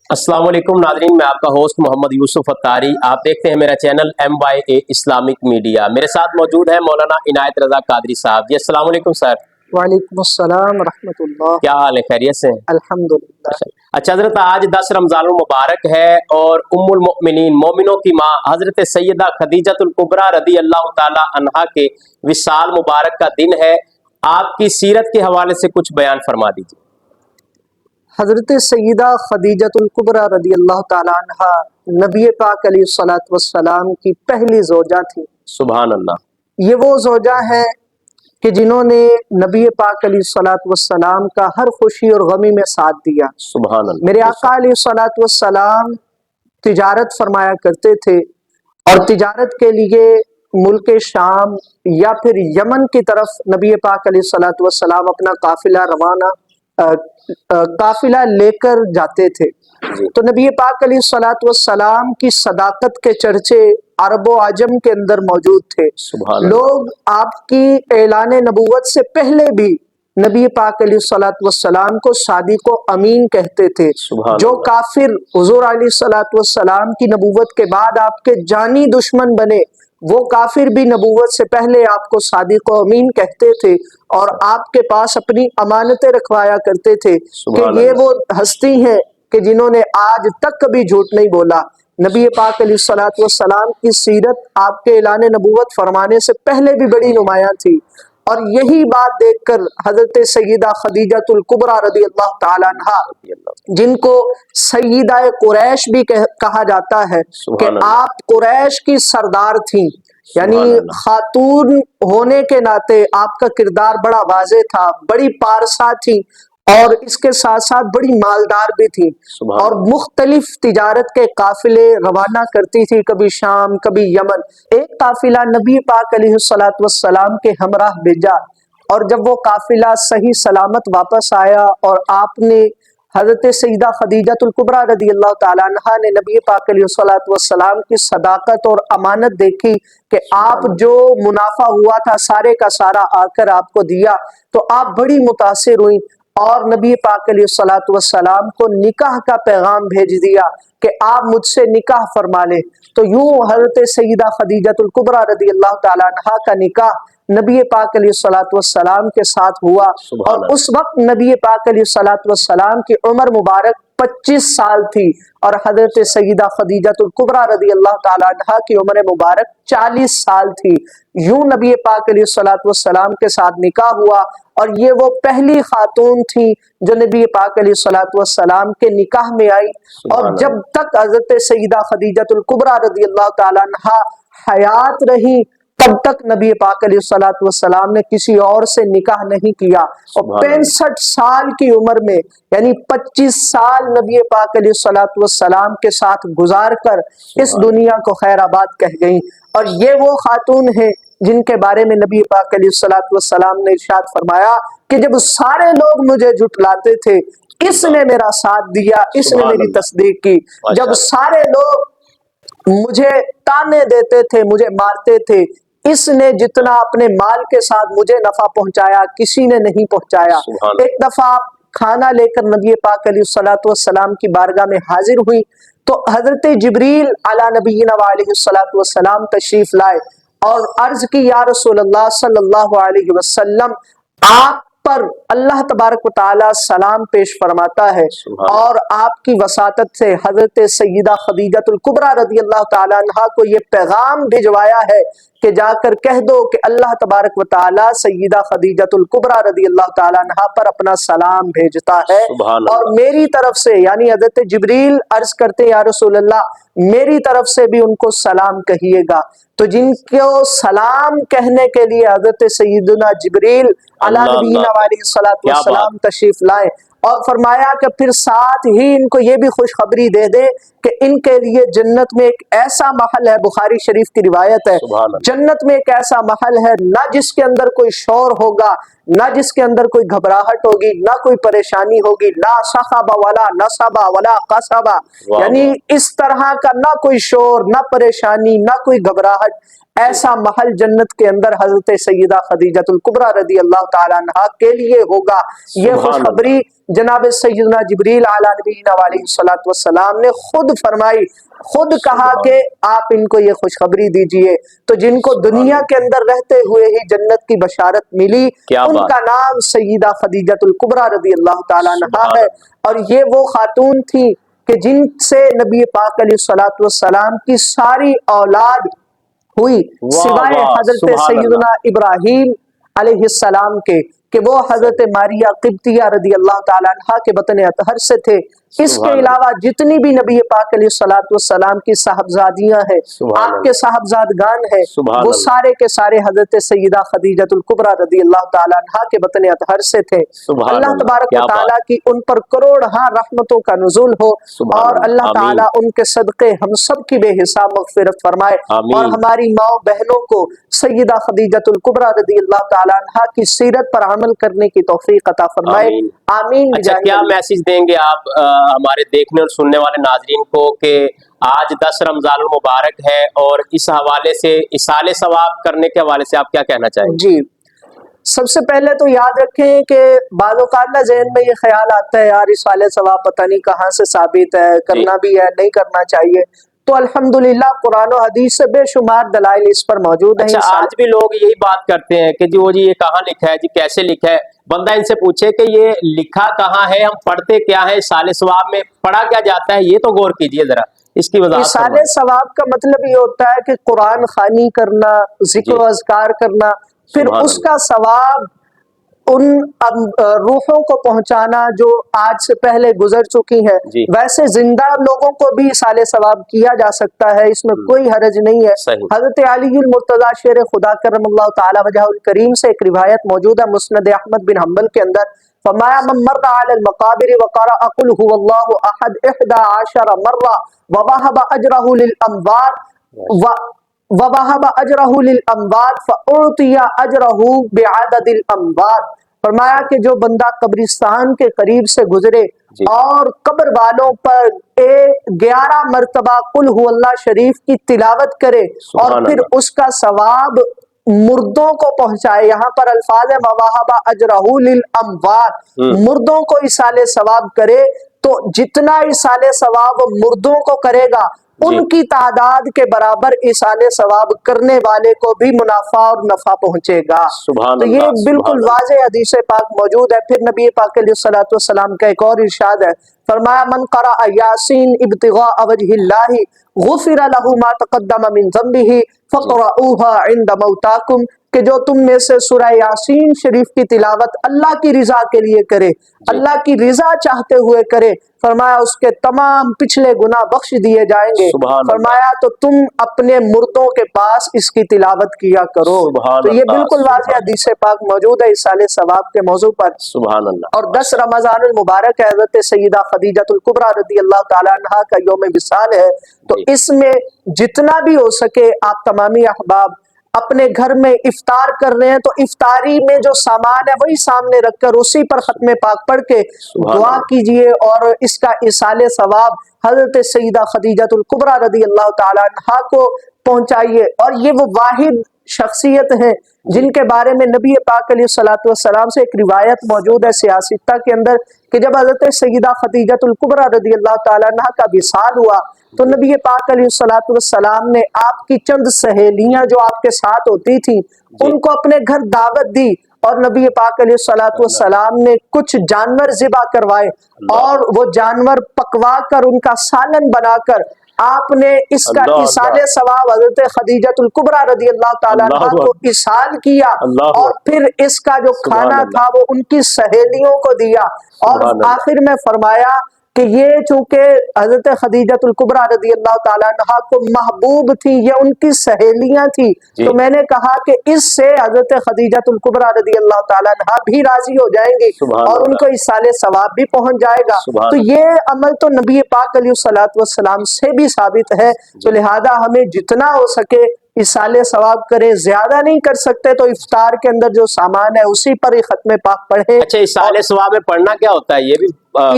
अस्सलाम वालेकुम नाज़रीन, मैं आपका होस्ट मोहम्मद यूसुफ अत्तारी। आप देखते हैं मेरा चैनल MYA इस्लामिक मीडिया। मेरे साथ मौजूद है मौलाना इनायत रज़ा कादरी साहब जी। अस्सलाम वालेकुम सर। वालेकुम अस्सलाम रहमतुल्लाह। क्या हाल है, खैरियत से हैं? अल्हम्दुलिल्लाह। अच्छा हज़रत, आज 10 रमज़ानुल मुबारक है और उम्मुल मोमिनीन मोमिनों की माँ हज़रत सैयदा खदीजतुल कुबरा रदी अल्लाह ताला अन्हा के विसाल मुबारक का दिन है। आपकी सीरत के हवाले से कुछ बयान फरमा दीजिए। हज़रत सैयदा खदीजतुल कुबरा रदी अल्लाह ताला अन्हा नबी पाक अलैहिस्सलातु वस्सलाम की पहली ज़ौजा थी। सुभान अल्लाह। ये वो ज़ौजा है कि जिन्होंने नबी पाक अलैहिस्सलातु वस्सलाम का हर खुशी और गमी में साथ दिया। सुभान अल्लाह। मेरे आका अलैहिस्सलातु वस्सलाम तिजारत फरमाया करते थे और तिजारत के लिए मुल्क शाम या फिर यमन की तरफ नबी पाक अलैहिस्सलातु वस्सलाम अपना काफिला लेकर जाते थे। तो नबी पाक अलैहिस्सलातु वस्सलाम की सदाकत के चर्चे अरब व आजम के अंदर मौजूद थे। लोग आपकी ऐलान नबूवत से पहले भी नबी पाक अलैहिस्सलातु वस्सलाम को सादिक व अमीन कहते थे। जो काफिर हुजूर अलैहिस्सलातु वस्सलाम की नबूवत के बाद आपके जानी दुश्मन बने, वो काफिर भी नबूवत से पहले आपको सादिक व अमीन कहते थे और आपके पास अपनी अमानतें रखवाया करते थे कि ये वो हस्ती हैं कि जिन्होंने आज तक कभी झूठ नहीं बोला। नबी पाक अलैहिस्सलातु वस्सलाम की सीरत आपके ऐलान नबूवत फरमाने से पहले भी बड़ी नुमायां थी और यही बात देखकर हजरत सैयदा खदीजतुल कुबरा रदी अल्लाह ताला अन्हा, जिनको सैयदा कुरैश भी कहा जाता है कि आप कुरैश की सरदार थी, यानी खातून होने के नाते आपका किरदार बड़ा वाज़े था, बड़ी पारसा थी और इसके साथ साथ बड़ी मालदार भी थी और मुख्तलिफ तिजारत के काफिले रवाना करती थी, कभी शाम कभी यमन। एक काफिला नबी पाक अलैहिस्सलातु वस्सलाम के हमराह भेजा और जब वो काफिला सही सलामत वापस आया और आपने हजरत सैयदा खदीजतुल कुबरा रदी अल्लाह ताला अन्हा ने नबी पाक अलैहिस्सलातु वस्सलाम की सदाकत और अमानत देखी कि आप जो मुनाफा हुआ था सारे का सारा आकर आपको दिया, तो आप बड़ी मुतासिर हुई और नबी पाक अलैहिस्सलातु वस्सलाम को निकाह का पैगाम भेज दिया कि आप मुझसे निकाह फरमा ले। तो यूं हजरत सैयदा खदीजतुल कुबरा रदी अल्लाह ताला अन्हा का निकाह नबी पाक अलैहिस्सलातु वस्सलाम के साथ हुआ और उस वक्त नबी पाक अलैहिस्सलातु वस्सलाम की उम्र मुबारक 25 साल थी और हजरत सैयदा खदीजतुल कुबरा रदी अल्लाह ताला अन्हा की उम्र मुबारक 40 साल थी। यूं नबी पाक अलैहिस्सलातु वस्सलाम के साथ निकाह हुआ और ये वो पहली खातून थी जो नबी पाक अलैहिस्सलातु वस्सलाम के निकाह में आई और जब तक हजरत सैयदा खदीजतुल कुबरा रदी अल्लाह ताला अन्हा हयात रही तब तक नबी पाक अलैहिस्सलातु वस्सलाम ने किसी और से निकाह नहीं किया और 65 साल की उम्र में यानी 25 साल नबी पाक अलैहिस्सलातु वस्सलाम के साथ गुजार कर इस दुनिया को खैराबाद कह गई। और ये वो खातून है जिनके बारे में नबी पाक अलैहिस्सलातु वस्सलाम ने इरशाद फरमाया कि जब सारे लोग मुझे झुठलाते थे, इसने मेरा साथ दिया, इसने मेरी तस्दीक की। जब सारे लोग मुझे ताने देते थे, मुझे मारते थे, इसने जितना अपने माल के साथ मुझे नफा पहुंचाया किसी ने नहीं पहुंचाया। एक दफा खाना लेकर नबी पाक अलैहिस्सलातु वस्सलाम की बारगाह में हाजिर हुई तो हजरत जिब्रील अला नबीना व अलैहिस्सलातु वस्सलाम तशरीफ लाए और अर्ज की या रसूलल्लाह सल्लल्लाहु अलैहि वसल्लम, आप पर अल्लाह तबारक व तआला सलाम पेश फरमाता है और आपकी वसातत से हजरत सैयदा खदीजतुल कुबरा रदी अल्लाह ताला अन्हा को ये पैगाम भिजवाया है कि जाकर कह दो कि अल्लाह तबारक व तआला सैयदा खदीजतुल कुबरा रदी अल्लाह ताला अन्हा पर अपना सलाम भेजता है और मेरी तरफ से, यानी हजरत जिब्रील अर्ज करते या रसूल अल्लाह, मेरी तरफ से भी उनको सलाम कहिएगा। तो जिनको सलाम कहने के लिए हजरत सैयदना जिब्रील अला नबीना व अलैहिस्सलातु वस्सलाम तशरीफ लाए और फरमाया कि फिर साथ ही इनको ये भी खुशखबरी दे दे कि इनके लिए जन्नत में एक ऐसा महल है, बुखारी शरीफ की रिवायत है, जन्नत में एक ऐसा महल है ना जिसके अंदर कोई शोर होगा, ना जिसके अंदर कोई घबराहट होगी, ना कोई परेशानी होगी, ला सखबा वला नसबा वला कसबा, यानी इस तरह का ना कोई शोर, ना परेशानी, ना कोई घबराहट, ایسا محل جنت کے اندر حضرت سیدہ خدیجۃ الکبریٰ رضی اللہ تعالیٰ عنہا کے لیے ہوگا۔ یہ خوشخبری جناب سیدنا جبریل علیہ نبینا علیہ الصلوۃ والسلام نے خود فرمائی، خود کہا کہ آپ ان کو یہ خوشخبری دیجئے۔ تو جن کو دنیا کے اندر رہتے ہوئے ہی جنت کی بشارت ملی، ان کا نام سیدہ خدیجۃ الکبریٰ رضی اللہ تعالیٰ عنہا ہے۔ اور یہ وہ خاتون تھی کہ جن سے نبی پاک علیہ الصلوۃ والسلام کی ساری اولاد ہوئی، سوائے حضرت سیدنا ابراہیم علیہ السلام کے، کہ وہ حضرت ماریہ قبطیہ رضی اللہ تعالیٰ عنہا کے بطن اطہر سے تھے۔ اس کے علاوہ جتنی بھی نبی پاک علیہ الصلوۃ والسلام کی صاحبزادیاں ہیں، آپ کے صاحبزادگان ہیں، وہ سارے کے سارے حضرت سیدہ خدیجۃ الکبریٰ رضی اللہ تعالیٰ عنہا کے بطن اطہر سے تھے۔ اللہ تبارک و تعالیٰ کی ان پر کروڑہاں رحمتوں کا نزول ہو، اور اللہ تعالیٰ ان کے صدقے ہم سب کی بے حساب مغفرت فرمائے، اور ہماری ماں بہنوں کو سیدہ خدیجۃ الکبریٰ رضی اللہ تعالیٰ عنہا کی سیرت پر عمل کرنے کی توفیق عطا فرمائے، آمین۔ اچھا، کیا میسج دیں گے آپ ہمارے دیکھنے اور سننے والے ناظرین کو کہ آج 10 رمضان المبارک ہے، اور اس حوالے سے اصالِ ثواب کرنے کے حوالے سے آپ کیا کہنا چاہیں گے؟ جی، سب سے پہلے تو یاد رکھیں کہ بعض اوقات نہ ذہن میں یہ خیال آتا ہے یار اصالِ ثواب پتہ نہیں کہاں سے ثابت ہے، کرنا بھی ہے نہیں کرنا چاہیے، تو الحمدللہ قرآن و حدیث سے بے شمار دلائل اس پر موجود ہیں۔ اچھا، آج بھی لوگ یہی بات کرتے ہیں کہ جی وہ جی یہ کہاں لکھا ہے، جی کیسے لکھا ہے؟ بندہ ان سے پوچھے کہ یہ لکھا کہاں ہے، ہم پڑھتے کیا ہے، اصالِ ثواب میں پڑھا کیا جاتا ہے، یہ تو غور کیجئے ذرا، اس کی وضاحت اصالِ ثواب کا مطلب یہ ہوتا ہے کہ قرآن خوانی کرنا، ذکر و اذکار کرنا، پھر اس کا ثواب ان روحوں کو پہنچانا جو آج سے پہلے گزر چکی ہیں۔ ویسے زندہ لوگوں کو بھی اصالِ ثواب کیا جا سکتا ہے، اس میں کوئی حرج نہیں ہے۔ حضرت علی المرتضیٰ شیر خدا کرم اللہ تعالی وجہہ الکریم سے ایک روایت موجود ہے مسند احمد بن حنبل کے اندر، فرمایا من مر علی المقابر وقرأ قل هو اللہ احد 11 مرہ ووہب اجرہ للاموات وَوَهَبَ أَجْرَهُ لِلْأَمْوَاتِ فَأُعْطِيَ أَجْرَهُ بِعَدَدِ الْأَمْوَاتِ، فرمایا کہ جو بندہ قبرستان کے قریب سے گزرے اور قبر والوں پر 11 مرتبہ قل هو اللہ شریف کی تلاوت کرے اور پھر اس کا ثواب مردوں کو پہنچائے، یہاں پر الفاظ ہے وَوَهَبَ أَجْرَهُ لِلْأَمْوَاتِ، مردوں کو اصالِ ثواب کرے، تو جتنا اصالِ ثواب مردوں کو کرے گا ان کی تعداد کے برابر اصالِ ثواب کرنے والے کو بھی منافع اور نفع پہنچے گا۔ تو یہ بالکل واضح حدیث پاک موجود ہے۔ پھر نبی پاک علیہ الصلوۃ والسلام کا ایک اور ارشاد ہے، فرمایا من قرأ یاسین ابتغاء وجہ اللہ غفر له ما تقدم من ذنبہ فقرؤوها عند موتاکم، کہ جو تم میں سے سورہ یاسین شریف کی تلاوت اللہ کی رضا کے لیے کرے، اللہ کی رضا چاہتے ہوئے کرے، فرمایا اس کے تمام پچھلے گناہ بخش دیے جائیں گے۔ فرمایا تو تم اپنے مردوں کے پاس اس کی تلاوت کیا کرو۔ تو یہ بالکل واضح حدیث پاک موجود ہے اصالِ ثواب کے موضوع پر۔ سبحان اللہ۔ اور 10 رمضان المبارک ہے، حضرت سیدہ خدیجۃ الکبریٰ رضی اللہ تعالیٰ عنہا کا یوم وصال ہے، تو اس میں جتنا بھی ہو سکے آپ تمامی احباب اپنے گھر میں افطار کر رہے ہیں تو افطاری میں جو سامان ہے وہی سامنے رکھ کر اسی پر ختم پاک پڑھ کے دعا کیجئے، اور اس کا اصالِ ثواب حضرت سیدہ خدیجۃ الکبریٰ رضی اللہ تعالیٰ عنہا کو پہنچائیے۔ اور یہ وہ واحد شخصیت ہے جن کے بارے میں نبی پاک علیہ الصلوۃ والسلام سے ایک روایت موجود ہے سیاستہ کے اندر کہ جب حضرت سیدہ خدیجۃ الکبریٰ رضی اللہ تعالیٰ عنہا کا وصال ہوا تو نبی پاک علیہ الصلوۃ والسلام نے آپ کی چند سہیلیاں جو آپ کے ساتھ ہوتی تھیں ان کو اپنے گھر دعوت دی، اور نبی پاک علیہ الصلوۃ والسلام نے کچھ جانور ذبح کروائے اور وہ جانور پکوا کر ان کا سالن بنا کر آپ نے اس کا اصالِ ثواب حضرت خدیجۃ الکبریٰ رضی اللہ تعالیٰ عنہ کو اصال کیا، اور پھر اس کا جو کھانا تھا وہ ان کی سہیلیوں کو دیا، اور آخر میں فرمایا کہ یہ چونکہ حضرت خدیجۃ الکبریٰ رضی اللہ تعالیٰ عنہ کو محبوب تھی، یہ ان کی سہیلیاں تھی، تو میں نے کہا کہ اس سے حضرت خدیجۃ الکبریٰ رضی اللہ تعالیٰ عنہ بھی راضی ہو جائیں گی اور ان کو اصالِ ثواب بھی پہنچ جائے گا۔ تو یہ عمل تو نبی پاک علیہ الصلوۃ والسلام سے بھی ثابت ہے، تو لہذا ہمیں جتنا ہو سکے اصالِ ثواب کرے، زیادہ نہیں کر سکتے تو افطار کے اندر جو سامان ہے اسی پر ہی ختم پاک پڑھے۔ اچھا، اصالِ ثواب میں پڑھنا کیا ہوتا ہے یہ بھی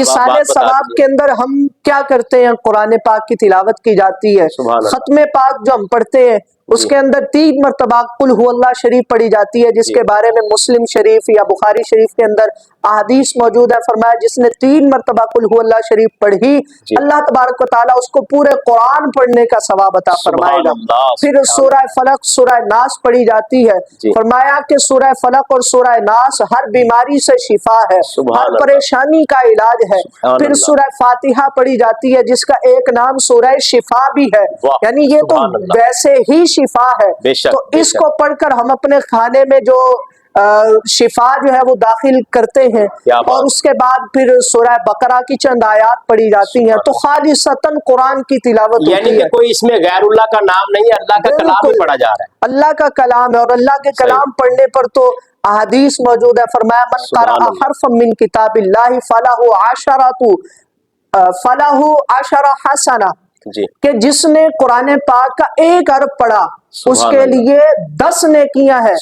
اصالِ ثواب کے اندر ہم کیا کرتے ہیں، قرآن پاک کی تلاوت کی جاتی ہے، ختم پاک جو ہم پڑھتے ہیں उसके अंदर 3 मरतबा कुल हु अल्लाह शरीफ पढ़ी जाती है, जिसके बारे में मुस्लिम शरीफ या बुखारी शरीफ के अंदर अहादीस मौजूद है। फरमाया जिसने 3 मरतबा कुल हु अल्लाह शरीफ पढ़ी, अल्लाह तबारक व तआला उसको पूरे कुरान पढ़ने का सवाब अता फरमाएगा। फिर सूरह फलक, सूरह नास पढ़ी जाती है। फरमाया कि सूरह फलक और सूरह नास हर बीमारी से शिफा है, हर परेशानी का इलाज है। फिर सूरह फातिहा पढ़ी जाती है, जिसका एक नाम सूरह शिफा भी है, यानी ये तो वैसे ही शिफा है। तो इसको पढ़कर हम अपने खाने में जो शिफा जो है वो दाखिल करते हैं, और उसके बाद फिर सूरह बकरा की चंद आयात पढ़ी जाती हैं, तो खालिसतन कुरान की तिलावत होती है। कोई इसमें गैरुल्लाह का नाम नहीं है, अल्लाह का कलाम ही पढ़ा जा रहा है। अल्लाह का कलाम है, और अल्लाह के कलाम पढ़ने पर तो अहादीस मौजूद है। फरमाया मन क़रअ हर्फम मिन किताबिल्लाहि फलहु अशरा हसना, कि जिसने कुरान पाक का एक हर्फ पढ़ा उसके लिए 10 नेकियां हैं।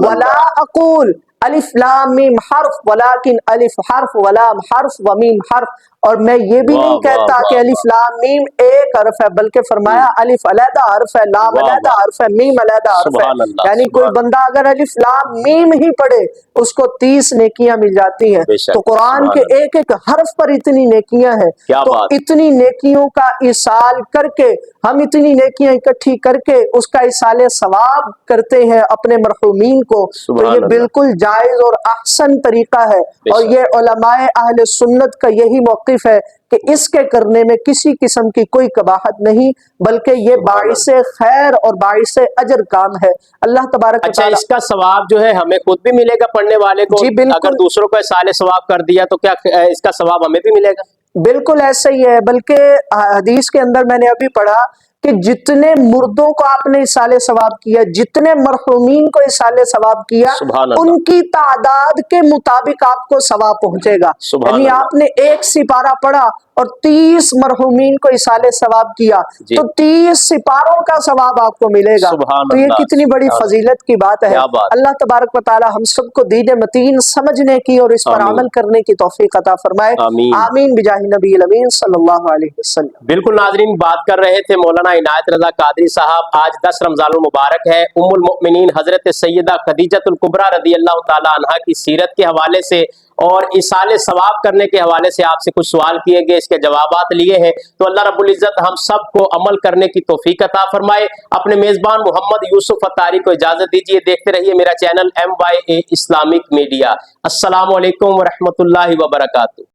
वला अक़ूल अलिफ लाम मीम हर्फ वलाकिन अलिफ हर्फ वलाम हर्फ व मीम हर्फ, और मैं ये भी नहीं कहता कि अलिफ लाम मीम एक हर्फ है, बल्कि फरमाया अलिफ अलहदा हर्फ है, लाम अलहदा हर्फ है, मीम अलहदा हर्फ है। यानी कोई बंदा अगर अलिफ लाम मीम ही पढ़े उसको 30 नेकियां मिल जाती हैं। तो कुरान के एक एक हर्फ पर इतनी नेकियां हैं। तो इतनी नेकियों का इसाल करके, हम इतनी नेकियां इकट्ठी करके उसका इसाले सवाब करते हैं अपने मरहूमीन को, तो ये बिल्कुल जायज और अहसन तरीका है। और ये उलमाए अहले सुन्नत का यही मौक़िफ़ है कि इसके करने में किसी किस्म की कोई कबाहत नहीं, बल्कि ये बाइसे खैर और बाइसे अजर काम है। अल्लाह तबारक अच्छा, इसका सवाब जो है हमें खुद भी मिलेगा पढ़ने वाले को? जी बिल्कुल। अगर दूसरों को इसाले सवाब कर दिया तो क्या इसका सवाब हमें भी मिलेगा? बिल्कुल ऐसा ही है, बल्कि हदीस के अंदर मैंने अभी पढ़ा कि जितने मुर्दों को आपने इसाले सवाब किया, जितने मरहूमीन को इसाले सवाब किया, उनकी तादाद के मुताबिक आपको सवाब पहुंचेगा। यानी आपने एक सिपारा पढ़ा और 30 मरहूमीन को इसाले सवाब किया, तो 30 सिपारों का सवाब आपको मिलेगा। तो ये कितनी बड़ी फजीलत की बात है। अल्लाह तबारक व तआला हम सबको दीन मतीन समझने की और इस पर अमल करने की तौफीक अता फरमाए। आमीन बिजाहि नबील अमीन सल्लल्लाहु अलैहि वसल्लम। बिल्कुल नाज़रीन, बात कर रहे थे मौलाना इनायत रज़ा कादरी साहब। आज 10 रमज़ान मुबारक है। उम्मुल मोमिनीन हजरत सैयदा खदीजतुल कुबरा रदियल्लाहु ताला अन्हा की सीरत के हवाले से और इसाले सवाब करने के हवाले से आपसे कुछ सवाल किए गए, इसके जवाबात लिए हैं। तो अल्लाह रब्बुल इज़्ज़त हम सबको अमल करने की तौफीक अता फरमाए। अपने मेज़बान मोहम्मद यूसुफ अत्तारी को इजाज़त दीजिए। देखते रहिए मेरा चैनल MYA इस्लामिक मीडिया। अस्सलामु अलैकुम व रहमतुल्लाहि व बरकातुहू।